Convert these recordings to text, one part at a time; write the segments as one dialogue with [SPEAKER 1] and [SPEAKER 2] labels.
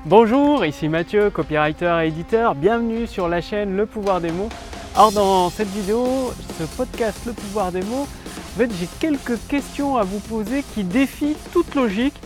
[SPEAKER 1] Bonjour, ici Mathieu, copywriter et éditeur. Bienvenue sur la chaîne Le Pouvoir des mots. Alors dans cette vidéo, ce podcast Le Pouvoir des mots, en fait, j'ai quelques questions à vous poser qui défient toute logique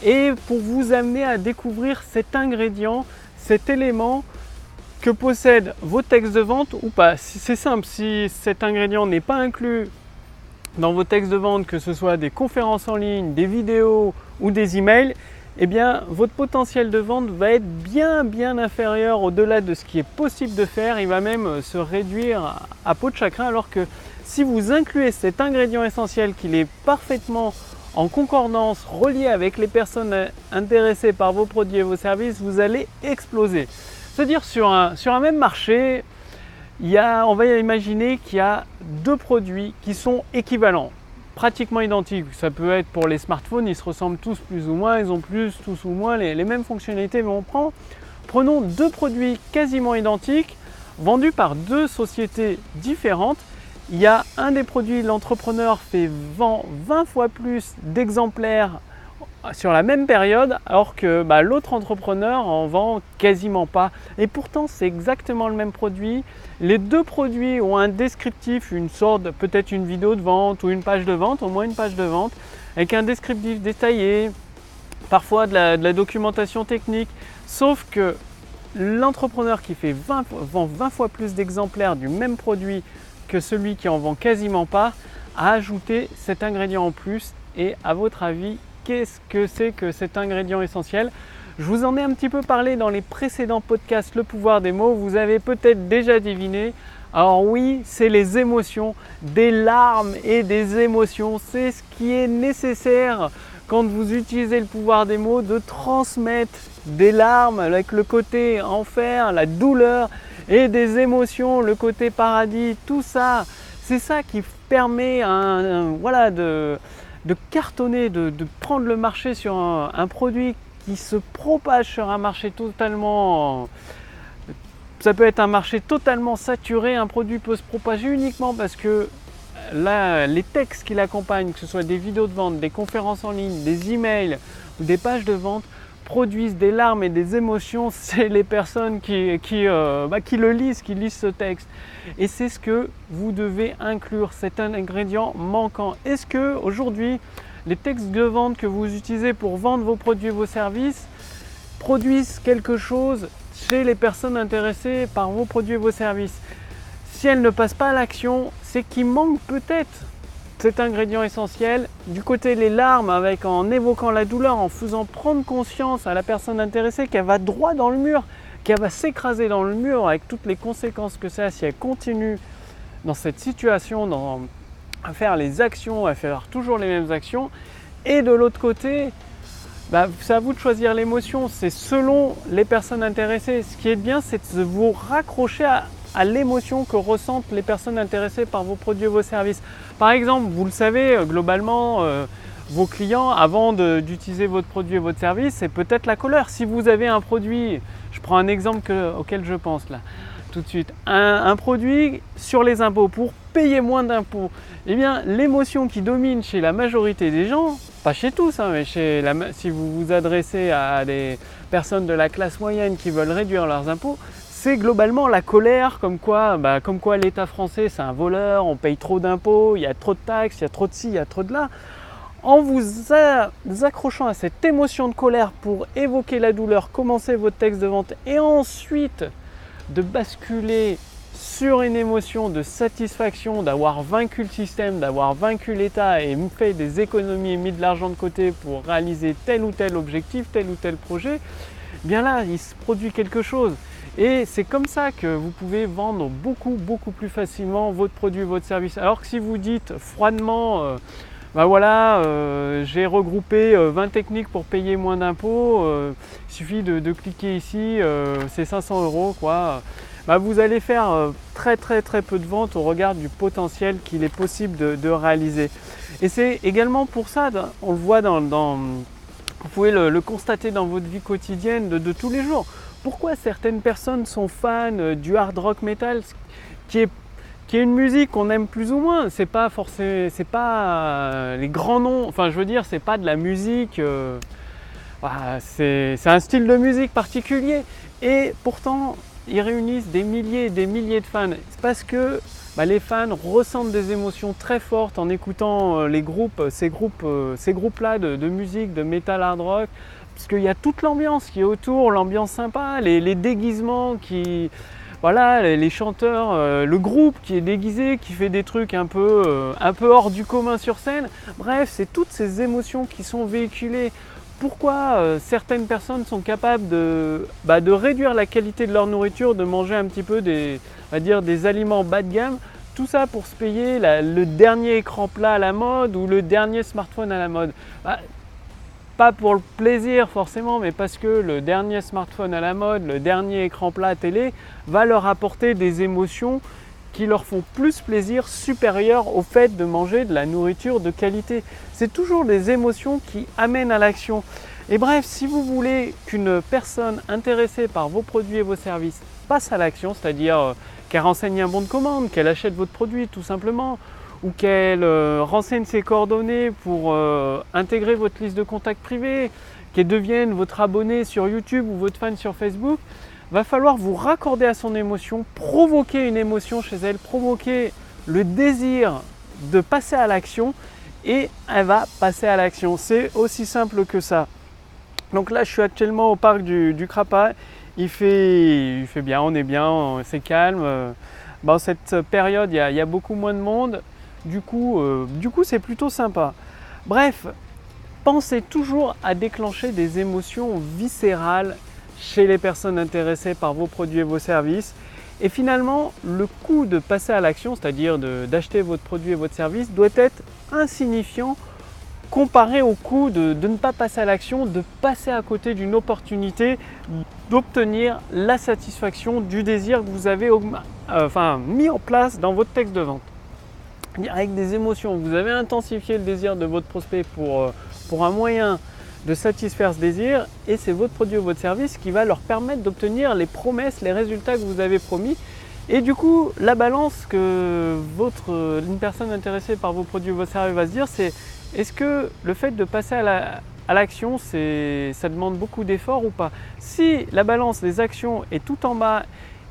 [SPEAKER 1] et pour vous amener à découvrir cet ingrédient, cet élément que possèdent vos textes de vente ou pas. C'est simple, si cet ingrédient n'est pas inclus dans vos textes de vente, que ce soit des conférences en ligne, des vidéos ou des emails, eh bien, votre potentiel de vente va être bien inférieur au-delà de ce qui est possible de faire. Il va même se réduire à peau de chagrin, alors que si vous incluez cet ingrédient essentiel, qu'il est parfaitement en concordance, relié avec les personnes intéressées par vos produits et vos services, vous allez exploser. C'est-à-dire sur un même marché, on va imaginer qu'il y a deux produits qui sont équivalents, pratiquement identiques. Ça peut être pour les smartphones, ils se ressemblent tous plus ou moins, ils ont tous ou moins les mêmes fonctionnalités, mais prenons deux produits quasiment identiques, vendus par deux sociétés différentes. Il y a un des produits, l'entrepreneur vend 20 fois plus d'exemplaires sur la même période, alors que l'autre entrepreneur en vend quasiment pas. Et pourtant, c'est exactement le même produit. Les deux produits ont un descriptif, une sorte, peut-être une vidéo de vente ou une page de vente, au moins une page de vente, avec un descriptif détaillé, parfois de la documentation technique. Sauf que l'entrepreneur qui vend 20 fois plus d'exemplaires du même produit que celui qui en vend quasiment pas, a ajouté cet ingrédient en plus. Et à votre avis, qu'est-ce que c'est que cet ingrédient essentiel? Je vous en ai un petit peu parlé dans les précédents podcasts Le Pouvoir des mots, vous avez peut-être déjà deviné. Alors oui, c'est les émotions, des larmes et des émotions. C'est ce qui est nécessaire quand vous utilisez le pouvoir des mots, de transmettre des larmes avec le côté enfer, la douleur, et des émotions, le côté paradis, tout ça. C'est ça qui permet de cartonner, de prendre le marché sur un produit qui se propage sur un marché totalement... Ça peut être un marché totalement saturé, un produit peut se propager uniquement parce que là, les textes qui l'accompagnent, que ce soit des vidéos de vente, des conférences en ligne, des emails ou des pages de vente, produisent des larmes et des émotions. C'est les personnes qui le lisent, qui lisent ce texte. Et c'est ce que vous devez inclure, c'est un ingrédient manquant. Est-ce que aujourd'hui, les textes de vente que vous utilisez pour vendre vos produits et vos services produisent quelque chose chez les personnes intéressées par vos produits et vos services? Si elles ne passent pas à l'action, c'est qu'il manque peut-être cet ingrédient essentiel. Du côté les larmes, en évoquant la douleur, en faisant prendre conscience à la personne intéressée qu'elle va droit dans le mur, qu'elle va s'écraser dans le mur avec toutes les conséquences que ça a si elle continue dans cette situation, à faire les actions, à faire toujours les mêmes actions. Et de l'autre côté, c'est à vous de choisir l'émotion, c'est selon les personnes intéressées. Ce qui est bien, c'est de vous raccrocher à l'émotion que ressentent les personnes intéressées par vos produits et vos services. Par exemple, vous le savez, globalement, vos clients, avant d'utiliser votre produit et votre service, c'est peut-être la colère. Si vous avez un produit, je prends un exemple auquel je pense là, tout de suite, un produit sur les impôts pour payer moins d'impôts, eh bien l'émotion qui domine chez la majorité des gens, pas chez tous, mais si vous vous adressez à des personnes de la classe moyenne qui veulent réduire leurs impôts, c'est globalement la colère, comme quoi l'État français c'est un voleur, on paye trop d'impôts, il y a trop de taxes, il y a trop de ci, il y a trop de là. En vous accrochant à cette émotion de colère pour évoquer la douleur, commencer votre texte de vente et ensuite de basculer sur une émotion de satisfaction d'avoir vaincu le système, d'avoir vaincu l'État et fait des économies et mis de l'argent de côté pour réaliser tel ou tel objectif, tel ou tel projet, bien là, il se produit quelque chose. Et c'est comme ça que vous pouvez vendre beaucoup plus facilement votre produit, votre service. Alors que si vous dites froidement, j'ai regroupé 20 techniques pour payer moins d'impôts, il suffit de cliquer ici, c'est 500 € quoi. Vous allez faire très peu de ventes au regard du potentiel qu'il est possible de réaliser. Et c'est également pour ça, on le voit vous pouvez le constater dans votre vie quotidienne de tous les jours. Pourquoi certaines personnes sont fans du hard rock metal, qui est une musique qu'on aime plus ou moins. C'est pas les grands noms, c'est pas de la musique c'est un style de musique particulier et pourtant ils réunissent des milliers et des milliers de fans. C'est parce que les fans ressentent des émotions très fortes en écoutant ces groupes-là de musique, de metal hard rock, parce qu'il y a toute l'ambiance qui est autour, l'ambiance sympa, les déguisements les chanteurs, le groupe qui est déguisé, qui fait des trucs un peu hors du commun sur scène. Bref, c'est toutes ces émotions qui sont véhiculées. Pourquoi certaines personnes sont capables de réduire la qualité de leur nourriture, de manger un petit peu des aliments bas de gamme, tout ça pour se payer le dernier écran plat à la mode ou le dernier smartphone à la mode. Pas pour le plaisir forcément, mais parce que le dernier smartphone à la mode, le dernier écran plat à télé va leur apporter des émotions qui leur font plus plaisir, supérieures au fait de manger de la nourriture de qualité. C'est toujours des émotions qui amènent à l'action. Et bref, si vous voulez qu'une personne intéressée par vos produits et vos services passe à l'action, c'est-à-dire qu'elle renseigne un bon de commande, qu'elle achète votre produit tout simplement, ou qu'elle renseigne ses coordonnées pour intégrer votre liste de contacts privés, qu'elle devienne votre abonné sur YouTube ou votre fan sur Facebook, va falloir vous raccorder à son émotion, provoquer une émotion chez elle, provoquer le désir de passer à l'action et elle va passer à l'action. C'est aussi simple que ça. Donc là, je suis actuellement au parc du Crapa. Il fait bien, on est bien, c'est calme. Dans cette période, il y a beaucoup moins de monde. Du coup, c'est plutôt sympa. Bref, pensez toujours à déclencher des émotions viscérales chez les personnes intéressées par vos produits et vos services. Et finalement, le coût de passer à l'action, c'est-à-dire d'acheter votre produit et votre service, doit être insignifiant comparé au coût de ne pas passer à l'action, de passer à côté d'une opportunité d'obtenir la satisfaction du désir que vous avez mis en place dans votre texte de vente. Avec des émotions, vous avez intensifié le désir de votre prospect pour un moyen de satisfaire ce désir et c'est votre produit ou votre service qui va leur permettre d'obtenir les promesses, les résultats que vous avez promis. Et du coup, la balance que une personne intéressée par vos produits ou vos services va se dire, c'est est-ce que le fait de passer à l'action, ça demande beaucoup d'efforts ou pas? Si la balance des actions est tout en bas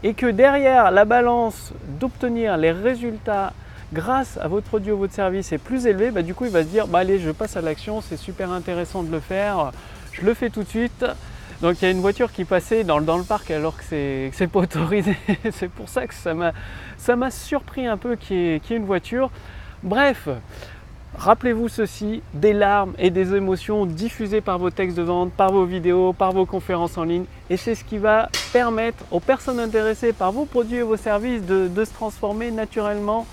[SPEAKER 1] et que derrière la balance d'obtenir les résultats grâce à votre produit ou votre service est plus élevé, du coup il va se dire allez, je passe à l'action, c'est super intéressant de le faire, je le fais tout de suite. Donc il y a une voiture qui passait dans le parc alors que c'est pas autorisé. C'est pour ça que ça m'a surpris un peu qu'il y ait une voiture. Bref, rappelez-vous ceci, des larmes et des émotions diffusées par vos textes de vente, par vos vidéos, par vos conférences en ligne. Et c'est ce qui va permettre aux personnes intéressées par vos produits et vos services de se transformer naturellement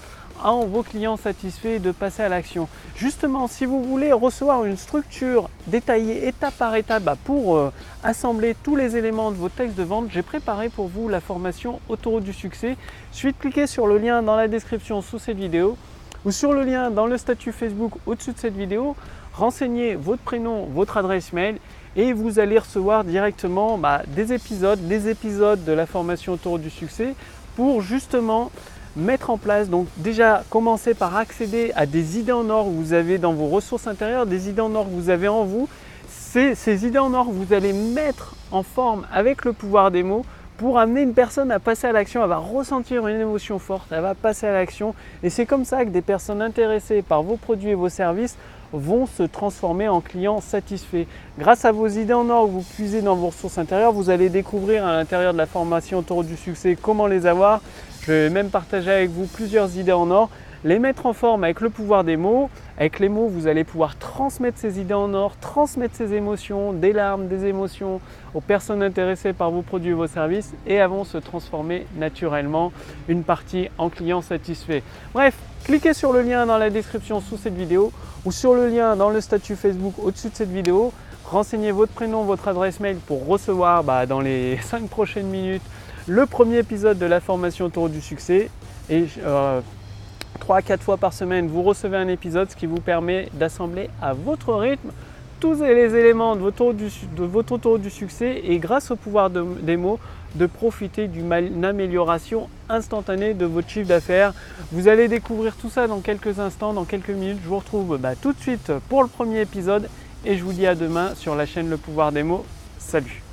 [SPEAKER 1] en vos clients satisfaits et de passer à l'action. Justement, si vous voulez recevoir une structure détaillée étape par étape pour assembler tous les éléments de votre texte de vente, j'ai préparé pour vous la formation Autoroute du succès. Il suffit de cliquer sur le lien dans la description sous cette vidéo ou sur le lien dans le statut Facebook au-dessus de cette vidéo, renseignez votre prénom, votre adresse mail et vous allez recevoir directement des épisodes de la formation Autoroute du succès pour justement mettre en place, donc déjà commencer par accéder à des idées en or que vous avez dans vos ressources intérieures, des idées en or que vous avez en vous. Ces idées en or que vous allez mettre en forme avec le pouvoir des mots pour amener une personne à passer à l'action. Elle va ressentir une émotion forte, elle va passer à l'action et c'est comme ça que des personnes intéressées par vos produits et vos services vont se transformer en clients satisfaits. Grâce à vos idées en or que vous puisez dans vos ressources intérieures, vous allez découvrir à l'intérieur de la formation Autoroute du succès comment les avoir. Je vais même partager avec vous plusieurs idées en or, les mettre en forme avec le pouvoir des mots. Avec les mots, vous allez pouvoir transmettre ces idées en or, transmettre ces émotions, des larmes, des émotions aux personnes intéressées par vos produits et vos services et elles vont se transformer naturellement une partie en clients satisfaits. Bref, cliquez sur le lien dans la description sous cette vidéo ou sur le lien dans le statut Facebook au-dessus de cette vidéo. Renseignez votre prénom, votre adresse mail pour recevoir dans les 5 prochaines minutes le premier épisode de la formation Autoroute du succès et 3 à 4 fois par semaine vous recevez un épisode, ce qui vous permet d'assembler à votre rythme tous les éléments de votre autoroute du succès et grâce au pouvoir des mots de profiter d'une amélioration instantanée de votre chiffre d'affaires. Vous allez découvrir tout ça dans quelques instants, dans quelques minutes. Je vous retrouve tout de suite pour le premier épisode et je vous dis à demain sur la chaîne Le Pouvoir des mots. Salut!